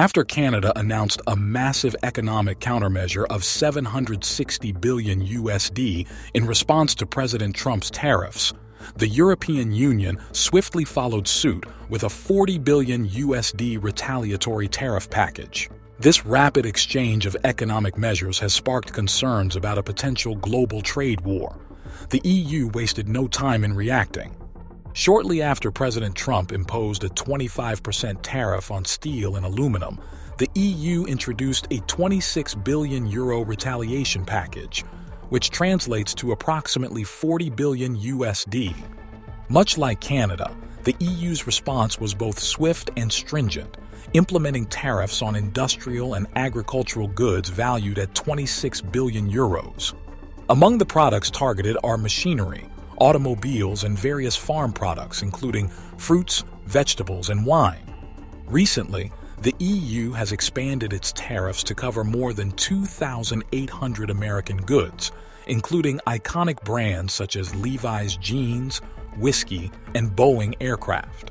After Canada announced a massive economic countermeasure of 760 billion USD in response to President Trump's tariffs, the European Union swiftly followed suit with a 40 billion USD retaliatory tariff package. This rapid exchange of economic measures has sparked concerns about a potential global trade war. The EU wasted no time in reacting. Shortly after President Trump imposed a 25% tariff on steel and aluminum, the EU introduced a 26 billion euro retaliation package, which translates to approximately 40 billion USD. Much like Canada, the EU's response was both swift and stringent, implementing tariffs on industrial and agricultural goods valued at 26 billion euros. Among the products targeted are machinery, automobiles, and various farm products, including fruits, vegetables, and wine. Recently, the EU has expanded its tariffs to cover more than 2,800 American goods, including iconic brands such as Levi's jeans, whiskey, and Boeing aircraft.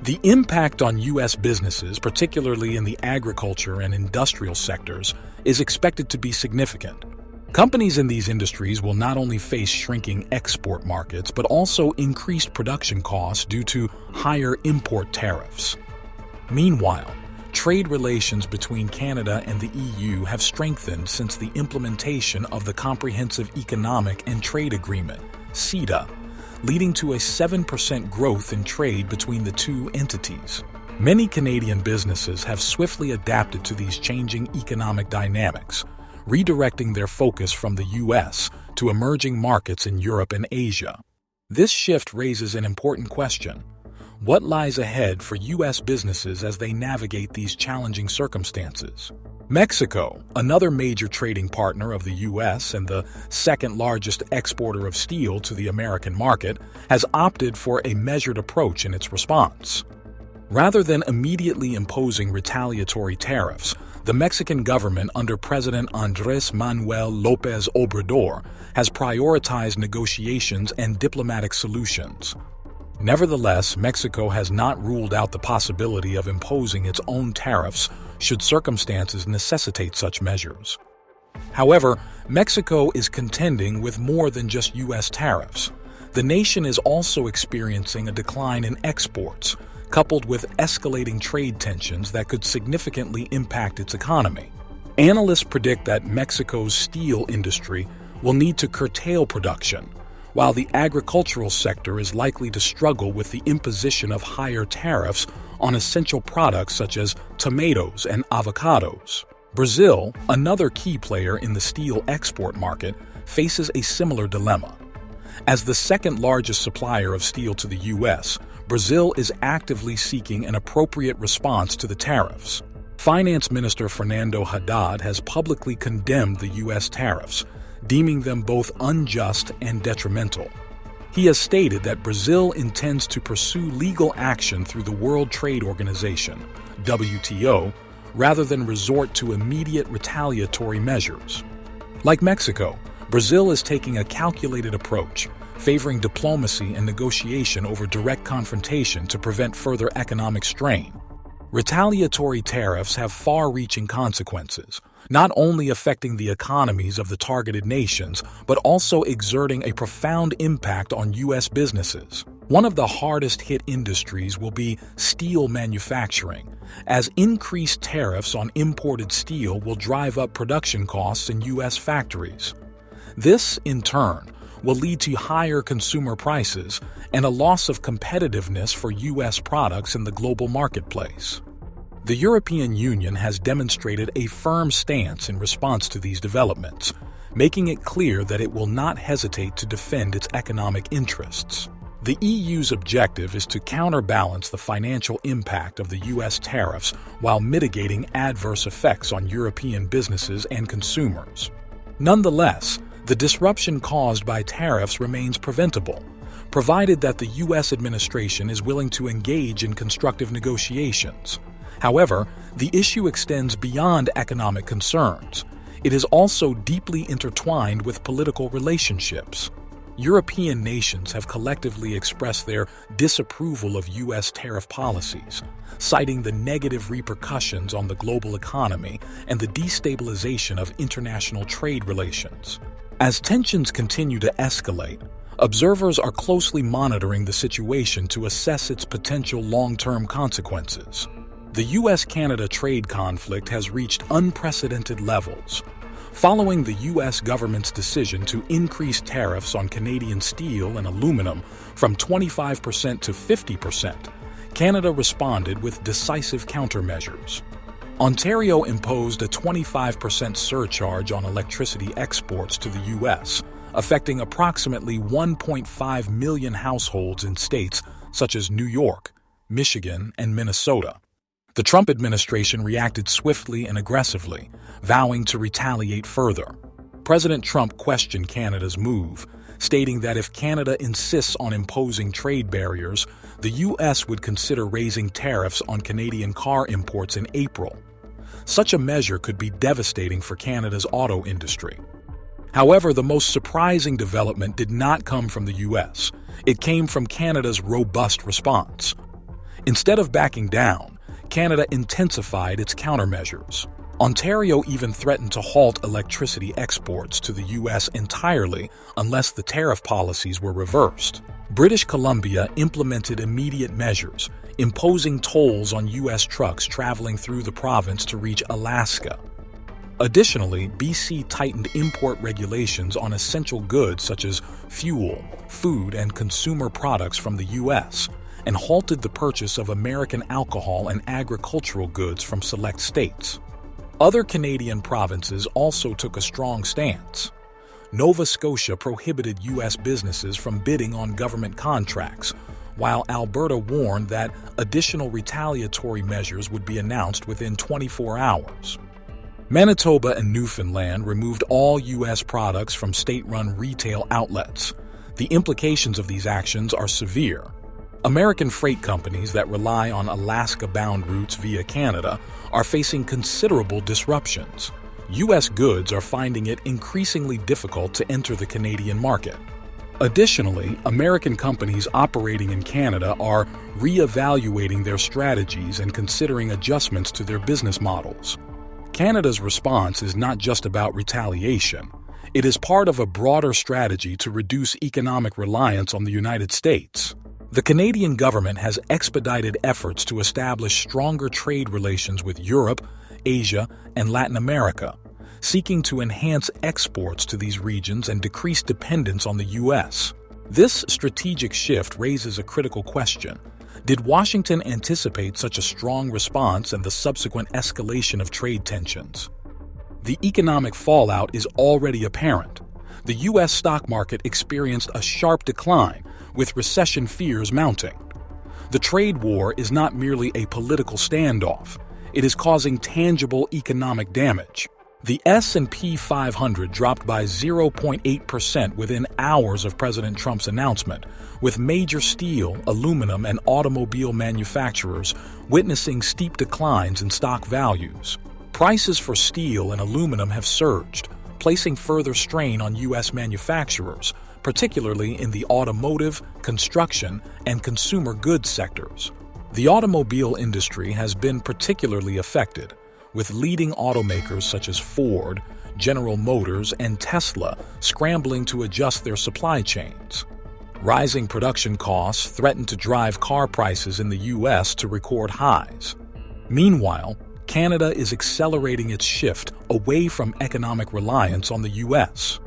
The impact on U.S. businesses, particularly in the agriculture and industrial sectors, is expected to be significant. Companies in these industries will not only face shrinking export markets, but also increased production costs due to higher import tariffs. Meanwhile, trade relations between Canada and the EU have strengthened since the implementation of the Comprehensive Economic and Trade Agreement, CETA, leading to a 7% growth in trade between the two entities. Many Canadian businesses have swiftly adapted to these changing economic dynamics, redirecting their focus from the U.S. to emerging markets in Europe and Asia. This shift raises an important question. What lies ahead for U.S. businesses as they navigate these challenging circumstances? Mexico, another major trading partner of the U.S. and the second-largest exporter of steel to the American market, has opted for a measured approach in its response. Rather than immediately imposing retaliatory tariffs, the Mexican government under President Andrés Manuel López Obrador has prioritized negotiations and diplomatic solutions. Nevertheless, Mexico has not ruled out the possibility of imposing its own tariffs should circumstances necessitate such measures. However, Mexico is contending with more than just U.S. tariffs. The nation is also experiencing a decline in exports, coupled with escalating trade tensions that could significantly impact its economy. Analysts predict that Mexico's steel industry will need to curtail production, while the agricultural sector is likely to struggle with the imposition of higher tariffs on essential products such as tomatoes and avocados. Brazil, another key player in the steel export market, faces a similar dilemma. As the second-largest supplier of steel to the U.S., Brazil is actively seeking an appropriate response to the tariffs. Finance Minister Fernando Haddad has publicly condemned the U.S. tariffs, deeming them both unjust and detrimental. He has stated that Brazil intends to pursue legal action through the World Trade Organization, WTO, rather than resort to immediate retaliatory measures. Like Mexico, Brazil is taking a calculated approach, favoring diplomacy and negotiation over direct confrontation to prevent further economic strain. Retaliatory tariffs have far-reaching consequences, not only affecting the economies of the targeted nations, but also exerting a profound impact on U.S. businesses. One of the hardest-hit industries will be steel manufacturing, as increased tariffs on imported steel will drive up production costs in U.S. factories. This, in turn, will lead to higher consumer prices and a loss of competitiveness for U.S. products in the global marketplace. The European Union has demonstrated a firm stance in response to these developments, making it clear that it will not hesitate to defend its economic interests. The EU's objective is to counterbalance the financial impact of the U.S. tariffs while mitigating adverse effects on European businesses and consumers. Nonetheless, the disruption caused by tariffs remains preventable, provided that the U.S. administration is willing to engage in constructive negotiations. However, the issue extends beyond economic concerns. It is also deeply intertwined with political relationships. European nations have collectively expressed their disapproval of U.S. tariff policies, citing the negative repercussions on the global economy and the destabilization of international trade relations. As tensions continue to escalate, observers are closely monitoring the situation to assess its potential long-term consequences. The U.S.-Canada trade conflict has reached unprecedented levels. Following the U.S. government's decision to increase tariffs on Canadian steel and aluminum from 25% to 50%, Canada responded with decisive countermeasures. Ontario imposed a 25% surcharge on electricity exports to the U.S., affecting approximately 1.5 million households in states such as New York, Michigan, and Minnesota. The Trump administration reacted swiftly and aggressively, vowing to retaliate further. President Trump questioned Canada's move, stating that if Canada insists on imposing trade barriers, the U.S. would consider raising tariffs on Canadian car imports in April. Such a measure could be devastating for Canada's auto industry. However, the most surprising development did not come from the U.S. It came from Canada's robust response. Instead of backing down, Canada intensified its countermeasures. Ontario even threatened to halt electricity exports to the U.S. entirely unless the tariff policies were reversed. British Columbia implemented immediate measures, imposing tolls on U.S. trucks traveling through the province to reach Alaska. Additionally, BC tightened import regulations on essential goods such as fuel, food, and consumer products from the U.S., and halted the purchase of American alcohol and agricultural goods from select states. Other Canadian provinces also took a strong stance. Nova Scotia prohibited U.S. businesses from bidding on government contracts, while Alberta warned that additional retaliatory measures would be announced within 24 hours. Manitoba and Newfoundland removed all U.S. products from state-run retail outlets. The implications of these actions are severe. American freight companies that rely on Alaska-bound routes via Canada are facing considerable disruptions. U.S. goods are finding it increasingly difficult to enter the Canadian market. Additionally, American companies operating in Canada are re-evaluating their strategies and considering adjustments to their business models. Canada's response is not just about retaliation. It is part of a broader strategy to reduce economic reliance on the United States. The Canadian government has expedited efforts to establish stronger trade relations with Europe, Asia, and Latin America, seeking to enhance exports to these regions and decrease dependence on the U.S. This strategic shift raises a critical question. Did Washington anticipate such a strong response and the subsequent escalation of trade tensions? The economic fallout is already apparent. The U.S. stock market experienced a sharp decline, with recession fears mounting. The trade war is not merely a political standoff. It is causing tangible economic damage. The S&P 500 dropped by 0.8% within hours of President Trump's announcement, with major steel, aluminum, and automobile manufacturers witnessing steep declines in stock values. Prices for steel and aluminum have surged, placing further strain on U.S. manufacturers, particularly in the automotive, construction, and consumer goods sectors. The automobile industry has been particularly affected, with leading automakers such as Ford, General Motors, and Tesla scrambling to adjust their supply chains. Rising production costs threaten to drive car prices in the U.S. to record highs. Meanwhile, Canada is accelerating its shift away from economic reliance on the U.S.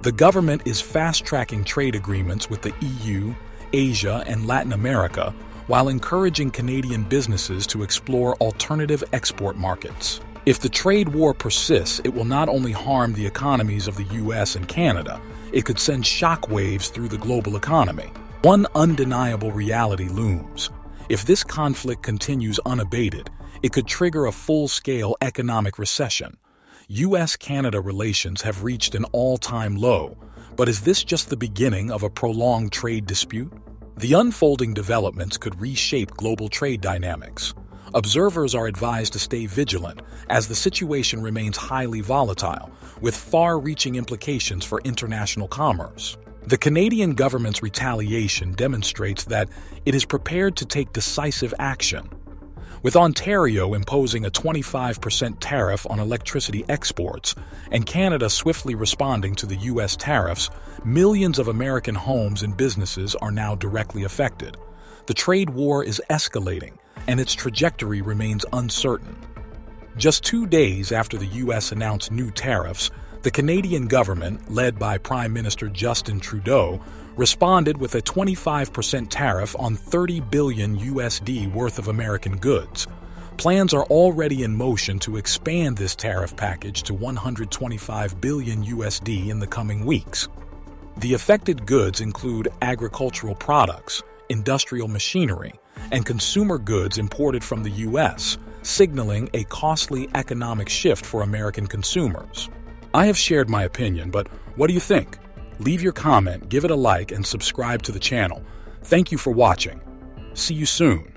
The government is fast-tracking trade agreements with the EU, Asia, and Latin America, while encouraging Canadian businesses to explore alternative export markets. If the trade war persists, it will not only harm the economies of the U.S. and Canada, it could send shockwaves through the global economy. One undeniable reality looms. If this conflict continues unabated, it could trigger a full-scale economic recession. U.S.-Canada relations have reached an all-time low, but is this just the beginning of a prolonged trade dispute? The unfolding developments could reshape global trade dynamics. Observers are advised to stay vigilant as the situation remains highly volatile, with far-reaching implications for international commerce. The Canadian government's retaliation demonstrates that it is prepared to take decisive action. With Ontario imposing a 25% tariff on electricity exports and Canada swiftly responding to the U.S. tariffs, millions of American homes and businesses are now directly affected. The trade war is escalating, and its trajectory remains uncertain. Just 2 days after the U.S. announced new tariffs, the Canadian government, led by Prime Minister Justin Trudeau, responded with a 25% tariff on $30 billion worth of American goods. Plans are already in motion to expand this tariff package to $125 billion in the coming weeks. The affected goods include agricultural products, industrial machinery, and consumer goods imported from the U.S., signaling a costly economic shift for American consumers. I have shared my opinion, but what do you think? Leave your comment, give it a like, and subscribe to the channel. Thank you for watching. See you soon.